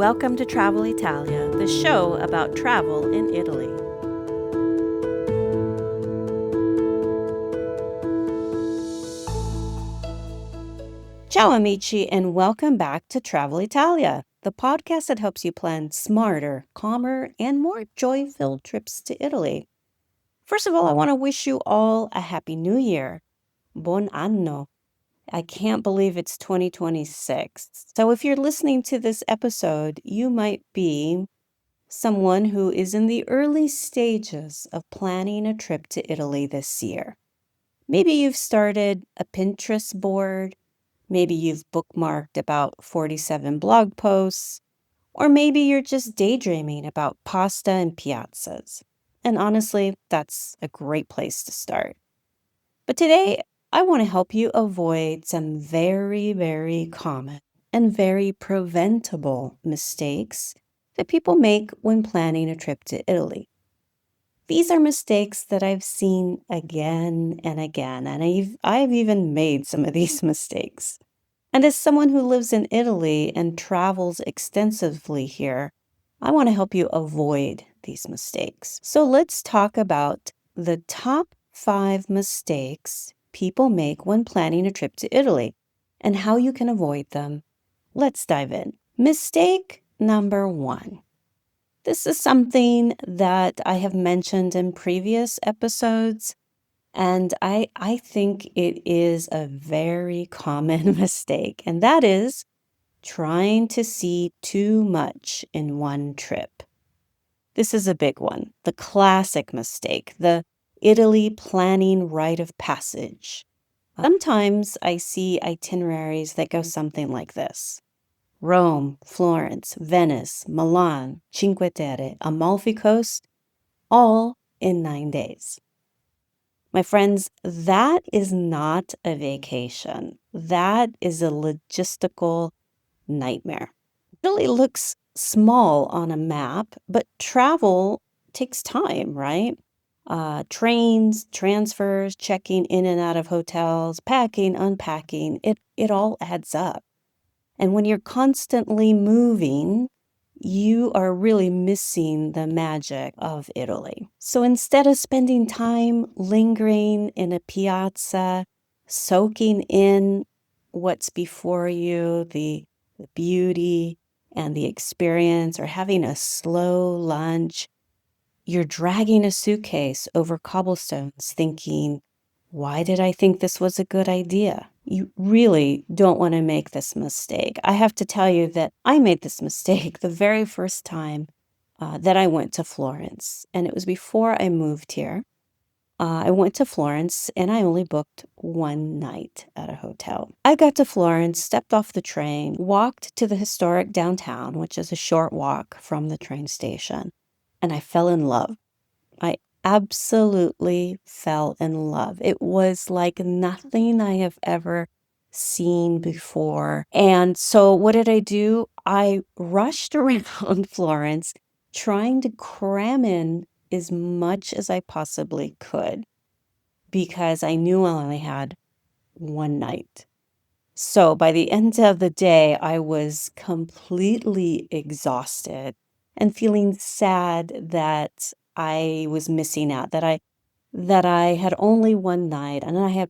Welcome to Travel Italia, the show about travel in Italy. Ciao amici, and welcome back to Travel Italia, the podcast that helps you plan smarter, calmer, and more joy-filled trips to Italy. First of all, I want to wish you all a happy new year. Buon anno. I can't believe it's 2026. So if you're listening to this episode, you might be someone who is in the early stages of planning a trip to Italy this year. Maybe you've started a Pinterest board, maybe you've bookmarked about 47 blog posts, or maybe you're just daydreaming about pasta and piazzas. And honestly, that's a great place to start. But today, I want to help you avoid some very common and very preventable mistakes that people make when planning a trip to Italy. These are mistakes that I've seen again and again, and I've even made some of these mistakes. And as someone who lives in Italy and travels extensively here, I want to help you avoid these mistakes. So let's talk about the top 5 mistakes people make when planning a trip to Italy and how you can avoid them. Let's dive in. Mistake number 1. This is something that I have mentioned in previous episodes, and I think it is a very common mistake, and that is trying to see too much in one trip. This is a big one, the classic mistake, the Italy planning rite of passage. Sometimes I see itineraries that go something like this. Rome, Florence, Venice, Milan, Cinque Terre, Amalfi Coast, all in 9 days. My friends, that is not a vacation. That is a logistical nightmare. Italy looks small on a map, but travel takes time, right? Trains, transfers, checking in and out of hotels, packing, unpacking, it all adds up. And when you're constantly moving, you are really missing the magic of Italy. So instead of spending time lingering in a piazza, soaking in what's before you, the beauty and the experience, or having a slow lunch, you're dragging a suitcase over cobblestones thinking, why did I think this was a good idea? You really don't want to make this mistake. I have to tell you that I made this mistake the very first time that I went to Florence, and it was before I moved here. I went to Florence and I only booked one night at a hotel. I got to Florence, stepped off the train, walked to the historic downtown, which is a short walk from the train station, and I fell in love. I absolutely fell in love. It was like nothing I have ever seen before. And so what did I do? I rushed around Florence trying to cram in as much as I possibly could because I knew I only had one night. So by the end of the day, I was completely exhausted and feeling sad that I was missing out, that I had only one night, and I had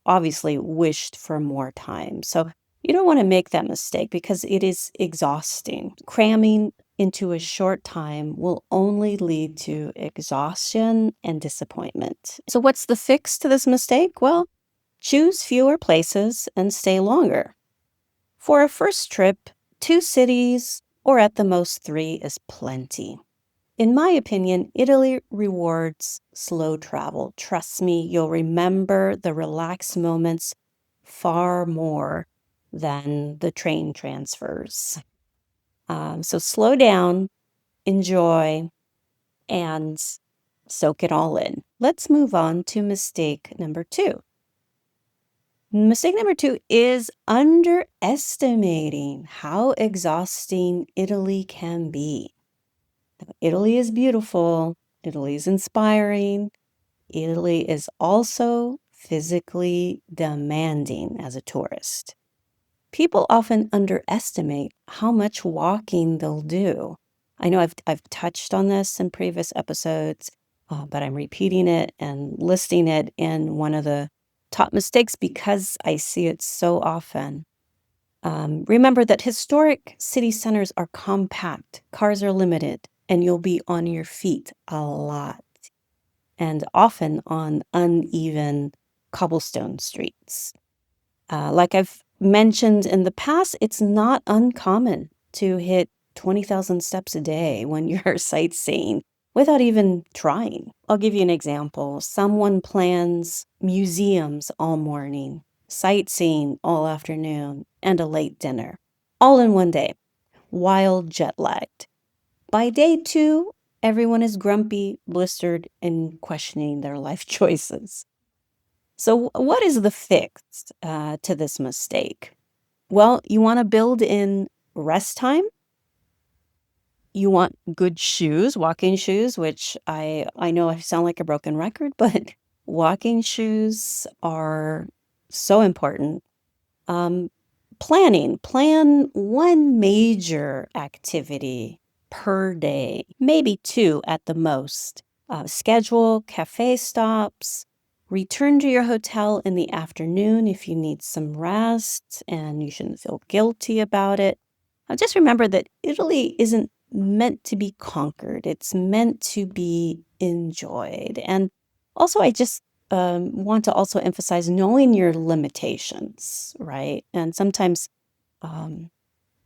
obviously wished for more time. So you don't want to make that mistake because it is exhausting. Cramming into a short time will only lead to exhaustion and disappointment. So what's the fix to this mistake? Well, choose fewer places and stay longer. For a first trip, 2 cities or at the most 3 is plenty. In my opinion, Italy rewards slow travel. Trust me, you'll remember the relaxed moments far more than the train transfers. So slow down, enjoy, and soak it all in. Let's move on to mistake number 2. Mistake number 2 is underestimating how exhausting Italy can be. Italy is beautiful. Italy is inspiring. Italy is also physically demanding as a tourist. People often underestimate how much walking they'll do. I know I've touched on this in previous episodes, but I'm repeating it and listing it in one of the top mistakes because I see it so often. Remember that historic city centers are compact, cars are limited, and you'll be on your feet a lot, and often on uneven cobblestone streets. Like I've mentioned in the past, it's not uncommon to hit 20,000 steps a day when you're sightseeing without even trying. I'll give you an example. Someone plans museums all morning, sightseeing all afternoon, and a late dinner, all in one day, while jet lagged. By day two, everyone is grumpy, blistered, and questioning their life choices. So, what is the fix to this mistake? Well, you want to build in rest time. You want good shoes, walking shoes, which I know I sound like a broken record, but walking shoes are so important. Um, plan one major activity per day, maybe two at the most. Schedule cafe stops, return to your hotel in the afternoon if you need some rest, and you shouldn't feel guilty about it. Just remember that Italy isn't meant to be conquered, it's meant to be enjoyed. And also, I just want to also emphasize knowing your limitations, right? And sometimes um,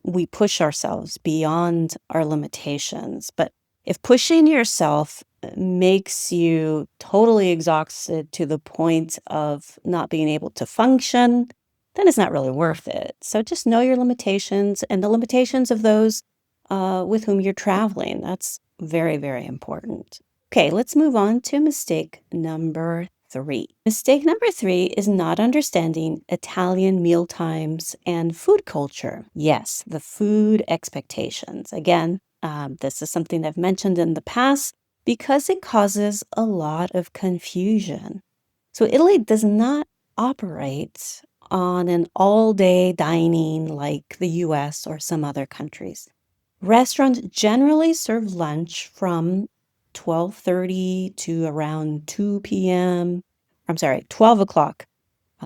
we push ourselves beyond our limitations. But if pushing yourself makes you totally exhausted to the point of not being able to function, then it's not really worth it. So just know your limitations and the limitations of those with whom you're traveling. That's very, very important. Okay, let's move on to mistake number three. Mistake number three is not understanding Italian meal times and food culture. Yes, the food expectations. Again, this is something I've mentioned in the past because it causes a lot of confusion. So, Italy does not operate on an all day dining like the US or some other countries. Restaurants generally serve lunch from 12:30 to around 2 p.m. I'm sorry, 12 o'clock,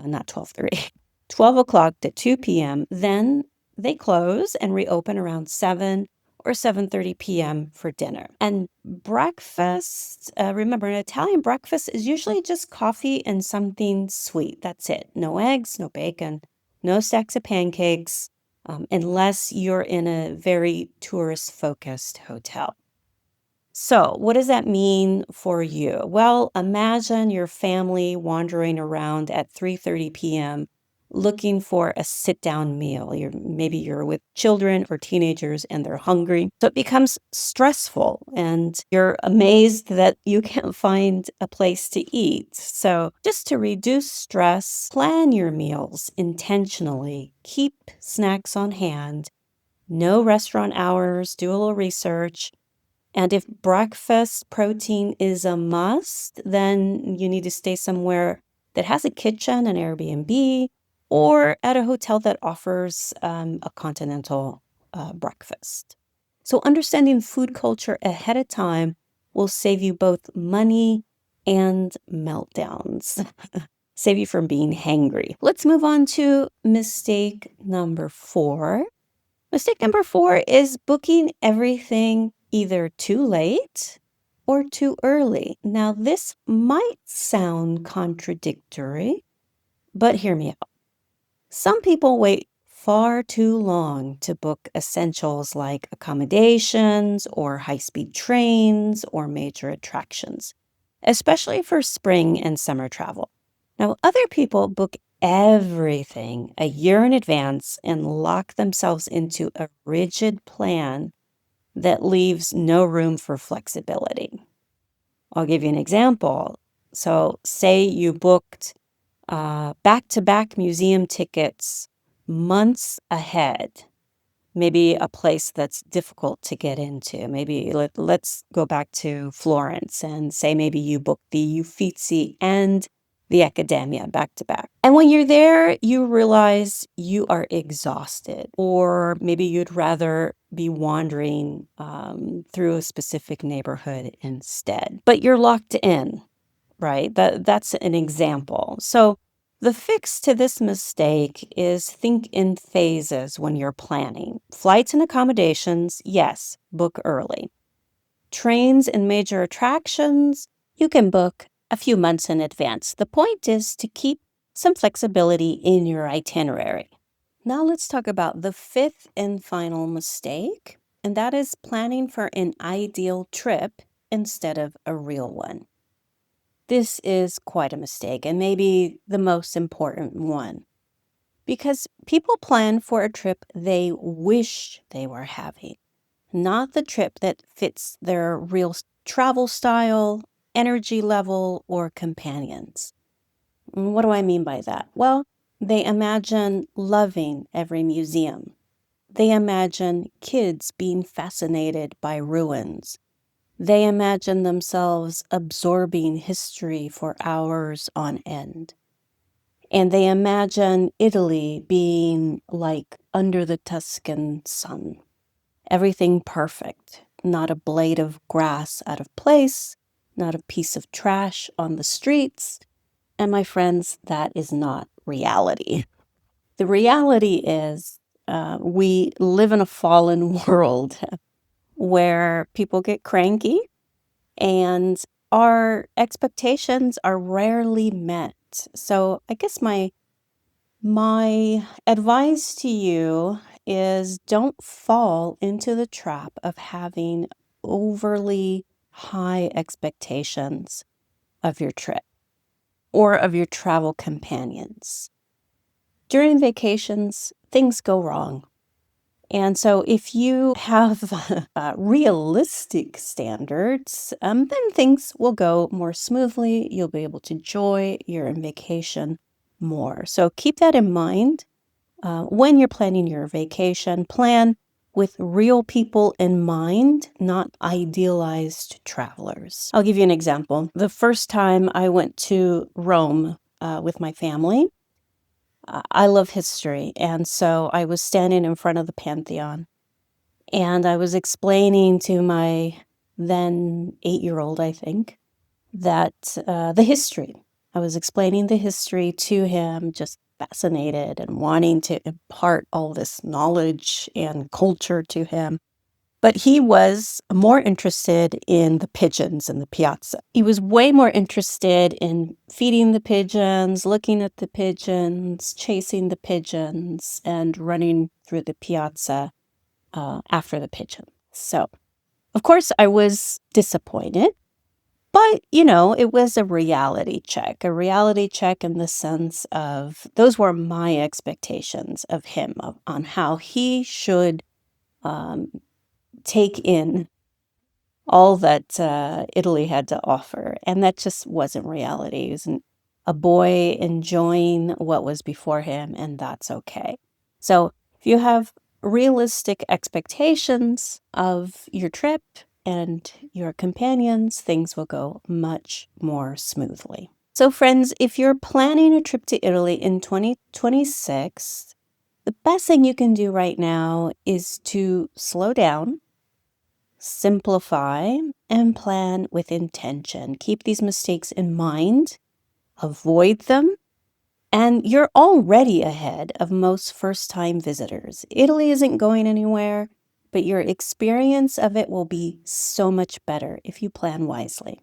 not 12:30, 12 o'clock to 2 p.m. Then they close and reopen around 7 or 7:30 p.m. for dinner. And breakfast, remember, an Italian breakfast is usually just coffee and something sweet. That's it. No eggs, no bacon, no stacks of pancakes, unless you're in a very tourist-focused hotel. So, what does that mean for you? Well, imagine your family wandering around at 3:30 p.m. looking for a sit-down meal. Maybe you're with children or teenagers and they're hungry. So it becomes stressful and you're amazed that you can't find a place to eat. So, just to reduce stress, plan your meals intentionally. Keep snacks on hand. No restaurant hours, do a little research, and if breakfast protein is a must, then you need to stay somewhere that has a kitchen, an Airbnb, or at a hotel that offers a continental breakfast. So, understanding food culture ahead of time will save you both money and meltdowns, save you from being hangry. Let's move on to mistake number four. Mistake number four is booking everything either too late or too early. Now, this might sound contradictory, but hear me out. Some people wait far too long to book essentials like accommodations or high speed trains or major attractions, especially for spring and summer travel. Now, other people book everything a year in advance and lock themselves into a rigid plan that leaves no room for flexibility. I'll give you an example. So, say you booked back to back museum tickets months ahead, maybe a place that's difficult to get into. Maybe let's go back to Florence and say maybe you booked the Uffizi and the academia back to back. And when you're there, you realize you are exhausted, or maybe you'd rather be wandering through a specific neighborhood instead. But you're locked in, right? That's an example. So the fix to this mistake is think in phases when you're planning. Flights and accommodations, yes, book early. Trains and major attractions, you can book a few months in advance. The point is to keep some flexibility in your itinerary. Now let's talk about the fifth and final mistake, and that is planning for an ideal trip instead of a real one. This is quite a mistake, and maybe the most important one, because people plan for a trip they wish they were having, not the trip that fits their real travel style, energy level, or companions. What do I mean by that? Well, they imagine loving every museum. They imagine kids being fascinated by ruins. They imagine themselves absorbing history for hours on end. And they imagine Italy being like under the Tuscan sun. Everything perfect, not a blade of grass out of place, not a piece of trash on the streets. And my friends, that is not reality. The reality is we live in a fallen world where people get cranky and our expectations are rarely met. So I guess my advice to you is don't fall into the trap of having overly high expectations of your trip or of your travel companions. During vacations, things go wrong. And so if you have realistic standards, then things will go more smoothly. You'll be able to enjoy your vacation more. So keep that in mind when you're planning your vacation. Plan with real people in mind, not idealized travelers. I'll give you an example. The first time I went to Rome with my family, I love history, and so I was standing in front of the Pantheon, and I was explaining to my then 8-year-old, I think, that the history. I was explaining the history to him, just fascinated and wanting to impart all this knowledge and culture to him. But he was more interested in the pigeons in the piazza. He was way more interested in feeding the pigeons, looking at the pigeons, chasing the pigeons, and running through the piazza after the pigeon. So, of course, I was disappointed. But, it was a reality check in the sense of those were my expectations of him, on how he should um, take in all that Italy had to offer. And that just wasn't reality. He was a boy enjoying what was before him, and that's okay. So if you have realistic expectations of your trip and your companions, things will go much more smoothly. So friends, if you're planning a trip to Italy in 2026, the best thing you can do right now is to slow down, simplify, and plan with intention. Keep these mistakes in mind, avoid them, and you're already ahead of most first-time visitors. Italy isn't going anywhere, but your experience of it will be so much better if you plan wisely.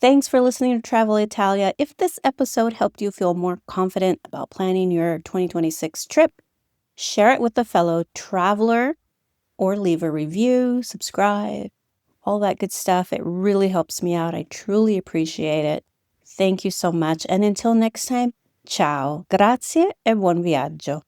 Thanks for listening to Travel Italia. If this episode helped you feel more confident about planning your 2026 trip, share it with a fellow traveler or leave a review, subscribe, all that good stuff. It really helps me out. I truly appreciate it. Thank you so much. And until next time, ciao, grazie e buon viaggio.